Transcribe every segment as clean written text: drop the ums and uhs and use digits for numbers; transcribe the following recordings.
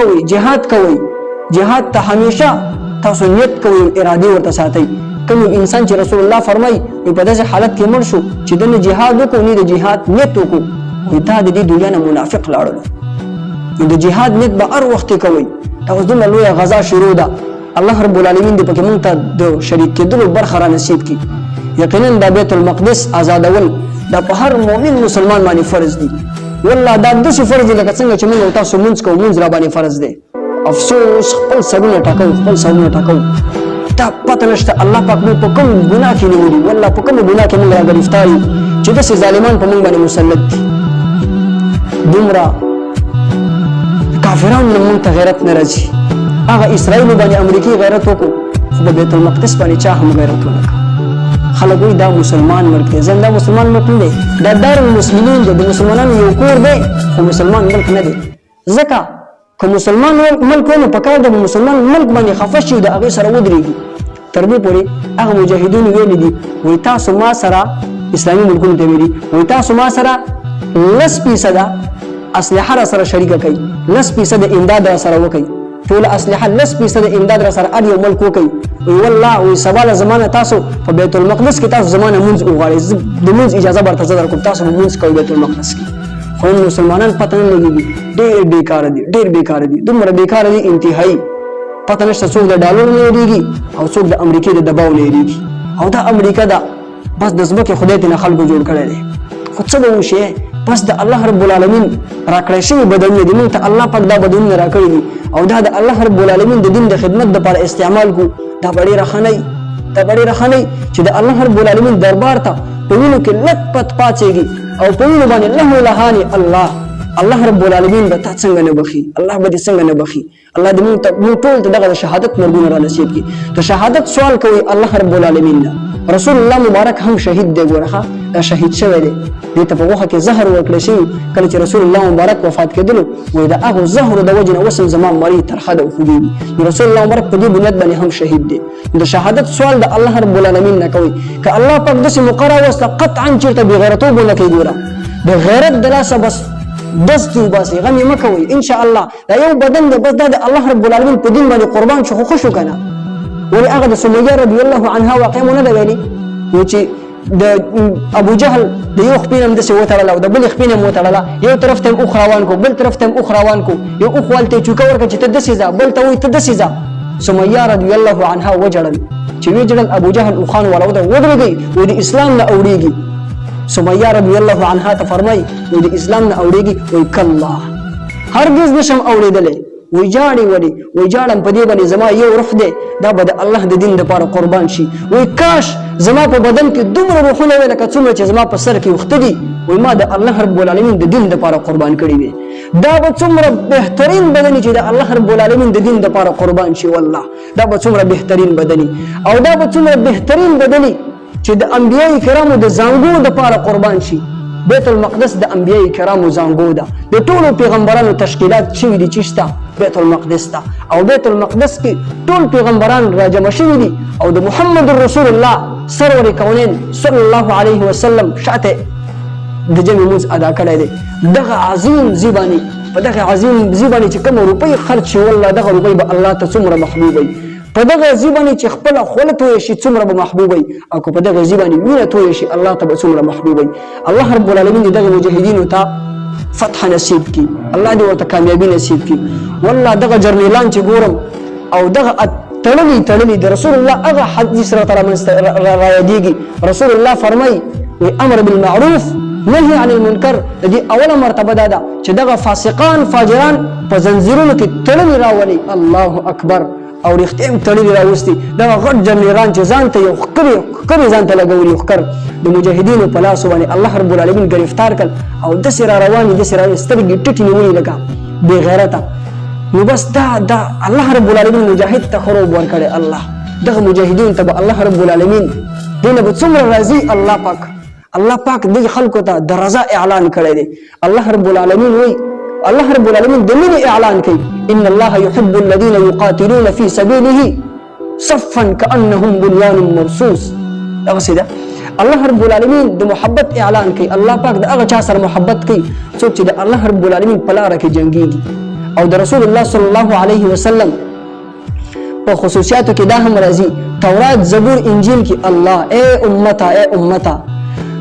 کوي جهاد کوي جهاد ته همیشه تاسو نیت کوي اراده ورته ساتي کوم انسان چې رسول الله فرمای په داسې حالت کې مړ شو چې د جهاد وکړو نه د جهاد نیت وکړو وي تا د دې دنیا نه منافق لاړل نو د جهاد نیت به هر وخت کوي تاسو د لوی غزا شروع ده الله رب العالمین دې پکې مونږ ته د شریک کېدلو برخه را نصیب کړي یقینا د بیت المقدس آزادول دا په هر مؤمن مسلمان باندې فرض دي والله دا د څه فرض لکه څنګه چې موږ تاسو مونږ کوو مونږ را باندې فرض دي افسوس خپل سرونه ټاکو تا پته نشته الله پاک موږ په کوم ګناه کې نیولي والله په کوم ګناه کې موږ راګرفتار یو چې داسې ظالمان په موږ باندې مسلط دي دومره کافرانو نه موږ ته غیرت نه راځي هغه اسرائیل باندې امریکای غیرت وکړو خو په بیت المقدس باندې چا هم غیرت ونه کړ خلک وایي دا مسلمان ملک دی ځکه دا مسلمان ملک نه دی دا دارالمسلمین دی د مسلمانانو یو کور دی خو مسلمان ملک نه دی ځکه که مسلمان ملک وي نو پکار د مسلمان ملک باندې خفه شي د هغې سره ودرېږي تر دې پورې هغه مجاهدین ویلي دي وایي تاسو ما سره اسلامي ملکونو ته ویلي وایي تاسو ما سره 10% اسلحه را سره شریکه کوي 10% امداد را سره وکړي ټول اسلحه 10% امداد را سره هر یو ملک وکړي وایي والله وایي سبا له زمانه تاسو په بیت المقدس کې تاسو زمانه مونځ وغواړئ د مونځ اجازه به درته زه درکوم تاسو به مونځ کوئ بیت المقدس کې خو مسلمانان پته نه لګېږي ډېر بیکاره دي دومره بیکاره دي انتهایي پته نشته څوک د ډالر نه یېرېږي او څوک د امریکې د دباو نه یېرېږي او دا امریکا ده بس د ځمکې خدای ترې نه خلکو جوړ کړی دی خو څه به وشي بس د الله رب العالمین راکړی شوي بدنونه دي موږ ته الله پاک دا بدنونه راکړي دي او دا د الله رب العالمین د دین د خدمت دپاره استعمال کړو دا به ډېره ښه نه چې د الله رب العالمین دربار ته په وینو کې لت پت پاڅېږي او په وینو باندې لهاني الله رب العالمین به تا څنګه نه بخي الله به دې څنګه نه بخي الله دې موږ ټول ته دغه شهادت مرګونه را نصیب کړي ته شهادت سوال کوي الله رب العالمین نه رسول الله مبارک هم شهید دی ګوره دا شهید شوی دی دې ته په غوښه کې زهر ورکړی شوي کله چې رسول الله مبارک وفات کېدلو وایي د هغو زهرو د وجې نه اوس هم زما مرۍ ترخه ده وخوږېږي نو رسول الله مبارک په دې بنیاد باندې هم شهید دی د شهادت سوال د الله رب العالمین نه کوي که الله پاک داسې موقع راوسته قطعا چېرته بېغیرتوب ونه کوي ګوره بغیرت د لاسه بس دست وباسي غم یې مه کوئ انشاء الله دا یو بدن دی بس دا د الله رب العالمین په دین باندې قربان شو خو ښه شو که نه ولې هغه د سمیه رضی الله عنها واقع مو نه ده ویلي نو چې د ابو جهل د یو خپې نه هم داسې وتړله او د بلې خپې نه هم وتړله یو طرف ته هم اوښ روان کړو بل طرف ته هم اوښ روان کړو یو اوښ والته یې چوکه ورکړه چې ته داسې ځه بل ته وایي ته داسې ځه سمیه رضی الله عنها وجړل چې ویې جړل ابو جهل اوښان وراوده ودرېږئ وایي د اسلام نه اوړېږي سمیه رضی الله عنها ته فرمایي وایي د اسلام نه اوړېږي وایي کله هرګز نشم اوړېدلی وایي جاړې ولې وایي جاړم په دې باندې زما یو روح دی دا به د الله د دین دپاره قربان شي وایي کاش زما په بدن کې دومره روحونه وی لکه څومره چې زما په سر کې وخته دي وایي ما د الله رب العالمین د دین دپاره قربان کړي وي دا به څومره بهترین بدني چې د الله رب العالمین د دین دپاره قربان شي والله دا به څومره بهترین بدني او دا به څومره بهترین بدني چې د انبیای کرامو د زانګو دپاره قربان شي بیت المقدس د انبیای کرامو زانګو ده د ټولو پیغمبرانو تشکیلات شوي دي چې شته بیت المقدس ته او بیت المقدس کې ټول پیغمبران راجمع شوي دي او د محمد رسول الله سرور کونین صلی الله علیه وسلم شاته د جمع مونځ ادا کړی دی دغه عظیم زیبانی په دغه عظیم زیبانی چې کومه روپۍ خرج شي والله دغه روپۍ به الله ته څومره محبوب وي په دغه زیبانی چې خپله خوله تویه شي څومره به محبوب وي او که په دغه زیبانی وینه تویه شي الله ته به څومره محبوب وي الله رب العالمین دې دغه مجاهدینو ته فتح نصیب کړي الله دې ورته کامیابي نصیب کړي والله دغه جرنیلان چې ګورم او دغه تړلي د رسول الله هغه حدیث راته رایادېږي رسول الله فرمایي وایي امر بالمعروف نهي عن المنکر د دې اوله مرتبه دا ده چې دغه فاسقان فاجران په زنځیرونو کې تړلي راولي الله اکبر او رښتیا هم تړلي راوستي دغه غټ جرنیلان چې ځان ته یو ښکرې ځان ته لګولي ښکر د مجاهدینو په لاسو باندې الله رب العالمین ګرفتار کړل او داسې را روانې سترګې ټیټې نیولې لکه بې غیرته نو بس دا الله رب العالمین مجاهد ته خروب ورکړی الله دغه مجاهدین ته به الله رب العالمین دې نه به څومره راضي الله پاک دې خلکو ته د رضا اعلان کړی دی الله رب العالمین وایي الله رب العالمین د مینې اعلان کوي ان الله يحب الذين يقاتلون في سبيله صفا كانهم بنيان مرصوص دغسې ده الله رب العالمین د محبت اعلان کوي الله پاک د هغه چا سره محبت کوي څوک چې د الله رب العالمین په لاره کې جنګېږي او د رسول الله صلی الله علیه وسلم په خصوصیاتو کې دا هم راځي تورات زبور انجیل کې الله اے امتا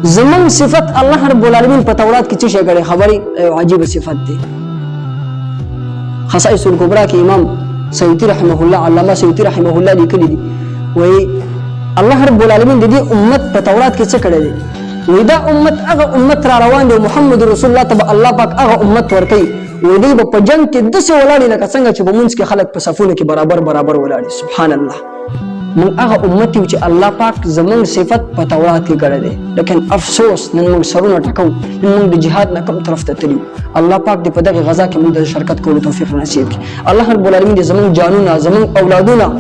زمون صفت الله رب العالمین په تورات کې څه شي غړي خبري عجیب صفت دي خصائص الكبرى کې امام سیوطی رحمه الله علامه سیوطی رحمه الله لیکلي دي وای الله رب العالمین د دې امت په تورات کې څه کړی دی وای دا امت هغه امت را روان دی محمد رسول الله تبع الله پاک هغه امت ورکی وای دی په جنگ کې دسه ولاړی لکه څنګه چې په منځ کې خلک په صفونه کې برابر ولاړی سبحان الله من هغه امت چې الله پاک زمون صفت په تورات کې کړی دی لیکن افسوس نن موږ سرونه ټکو نن موږ د جهاد نه کوم طرف ته تلو الله پاک دې په دغه غزا کې موږ د شرکت کولو توفیق نصیب کړي الله رب العالمین دې زمون جانونه زمون اولادونه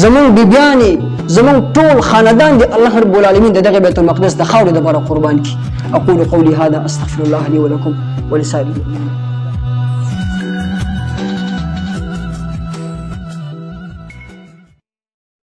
زمون بیبیانې زمون ټول خاندان دې الله رب العالمین دغه بیت المقدس د خاورې د بار قربان کړي اقول قولي هذا استغفر الله لي ولكم ولسائر المؤمنين